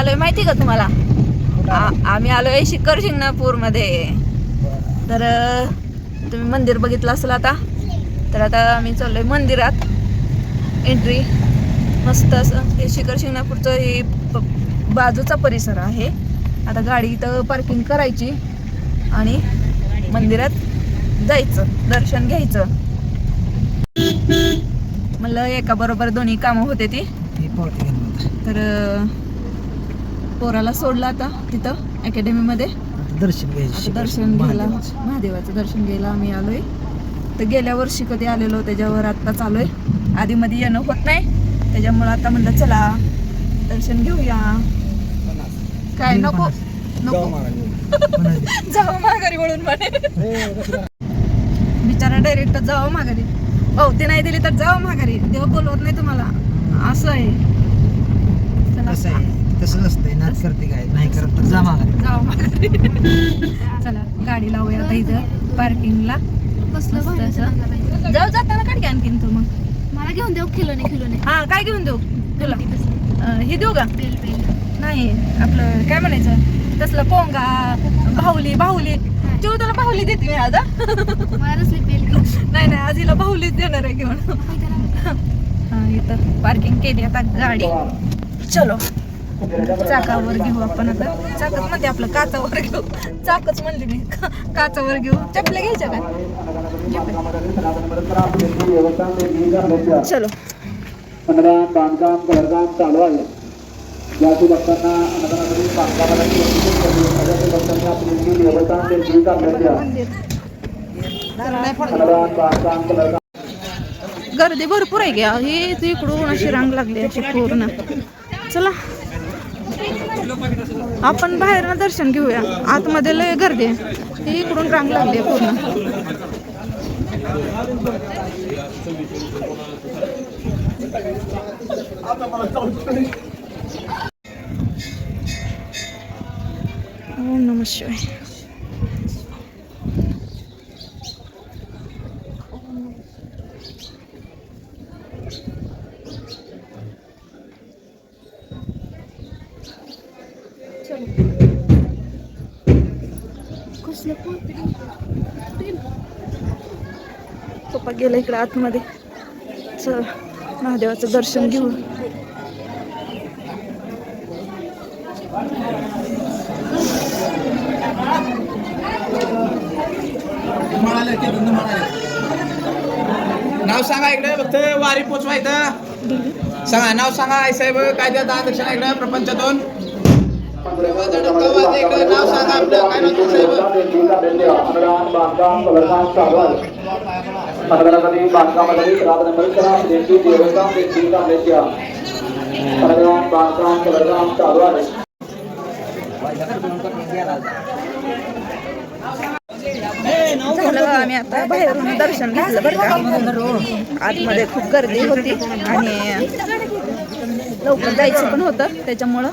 आलोय माहिती का तुम्हाला? आम्ही आलोय शिखर शिंगणापूर मध्ये. तर तुम्ही मंदिर बघितलं असेल आता. तर आता आम्ही चाललोय मंदिरात. एंट्री मस्त असं हे शिखर शिंगणापूरचं हे बाजूचा परिसर आहे. आता गाडी इथं पार्किंग करायची आणि मंदिरात जायचं, दर्शन घ्यायचं. म्हणलं एका बरोबर दोन्ही कामं होते ती. तर पोराला सोडलं आता तिथं अकॅडमी मध्ये दर्शन घ्यायला, महादेवाचं दर्शन घ्यायला आम्ही आलोय. तर गेल्या वर्षी कधी आलेलो त्याच्यावर आत्ताच आलोय. आधी मध्ये येणं होत नाही, त्याच्यामुळं आता म्हणलं चला दर्शन घेऊया. काय नको नको जावं माघारी वळून म्हणे. बिचारा डायरेक्ट जावं माघारी. हो ते नाही दिली तर जावं माघारी. तेव्हा बोलवत नाही तुम्हाला, असं आहे. तसं नसतंय. नाच करते काय नाही करत तर जा माघारी. चला गाडी लावूया आता इथं पार्किंगला. जाऊ जाताना काढ की आणखीन तू. मग मला घेऊन देऊ खिलोने. हा काय घेऊन देऊ तुला? हे देऊ का? नाही आपलं काय म्हणायचं तसलं पोंगा बाहुली जेव्हा तुला बाहुली देते मी आज. नाही आज हिला बाहुलीच देणार आहे घेऊन. हा इथं पार्किंग केली आता गाडी. चलो चाकावर घेऊ आपण आता. चाकच म्हणते आपलं, काचावर घेऊ. चाकच म्हणली मी, काचावर घेऊ. चपल्या घ्यायच्या का? चलो बांधकाम कलरकाम चालू आहे. याची बघताना गर्दी भरपूर आहे घ्या. ही इकडून अशी रांग लागली अशी पूर्ण. चला आपण बाहेर दर्शन घेऊया. आतमध्ये लय गर्दी आहे. ती इकडून रांग लागली आहे पूर्ण. ओम नमः शिवाय. पप्पा गेला इकडे आतमध्ये. चल महादेवाचं दर्शन घेऊ. नाव सांगा इकडे. फक्त वारी पोचवायचं सांगा. नाव सांगा. आई साहेब काय द्या दक्षिणा इकडे प्रपंचातून. नाव सांगा आपलं. काय नाव झालं. आम्ही आता बाहेरून दर्शन घेतलं बरं का. आतमध्ये खूप गर्दी होती आणि लवकर जायचं पण होतं. त्याच्यामुळं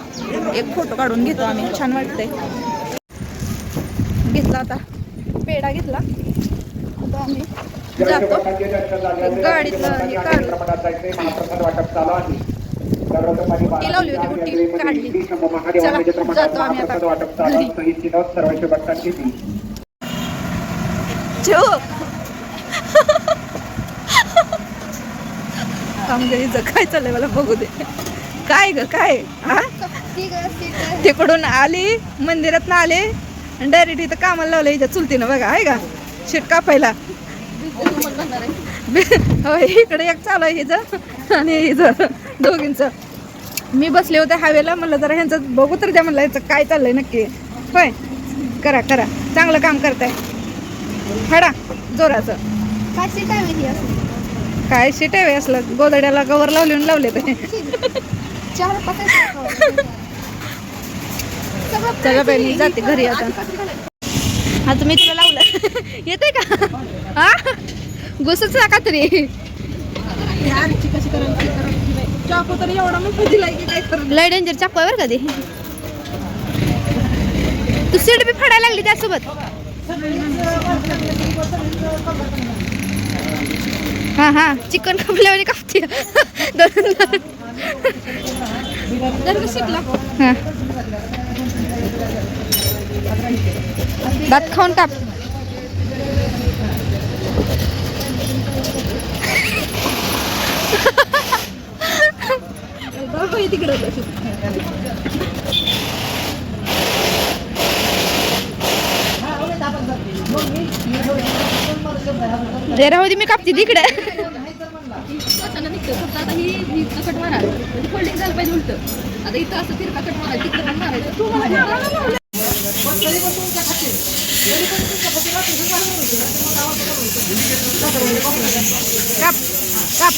एक फोटो काढून घेतो आम्ही. छान वाटतंय. घेतला आता पेढा घेतला. आता आम्ही जातो. गाडीतलं हे काढलं, ती लावली होती उटी काढली. चला जातो आम्ही आता घरी. कामगिरीचं काय चाललंय मला बघू दे. काय ग काय? हा तिकडून आली, मंदिरात आले डायरेक्ट इथं कामाला लावलं. इथं चुलतीनं बघा आहे का शीट कापायला. इकडे एक चालू आहे हिचं आणि हिचं दोघींचं. मी बसले होते हवेला. म्हणलं जरा ह्यांचं बघू तर द्या. म्हणलं ह्याचं काय चाललंय नक्की. होय करा चांगलं काम करताय. हडा जोराचं. काय शीट आहे असलं. गोदड्याला गवर लावले ते. चला पहिली जाते घरी आता. आता मी तुला लावलं येते का? हा घुसच का तरी. चाकू तर एवढा मोठा दिलाय की काय करू. लय डेंजर चाकू आहे बरं का ते. तू सीट बी फाडायला लागली त्यासोबत. हा चिकन कापल्यावर कापते. जर शिकला हा दात खाऊन काप. ते राहू दे मी कापते तिकडे. स्वतःला निघतं फक्त आता ही कट मारा फोल्डिंग झालं पाहिजे उलट. आता इथं असं फिरका कट मारायचं तिकडे पण मारायचं. तू मला काप काप.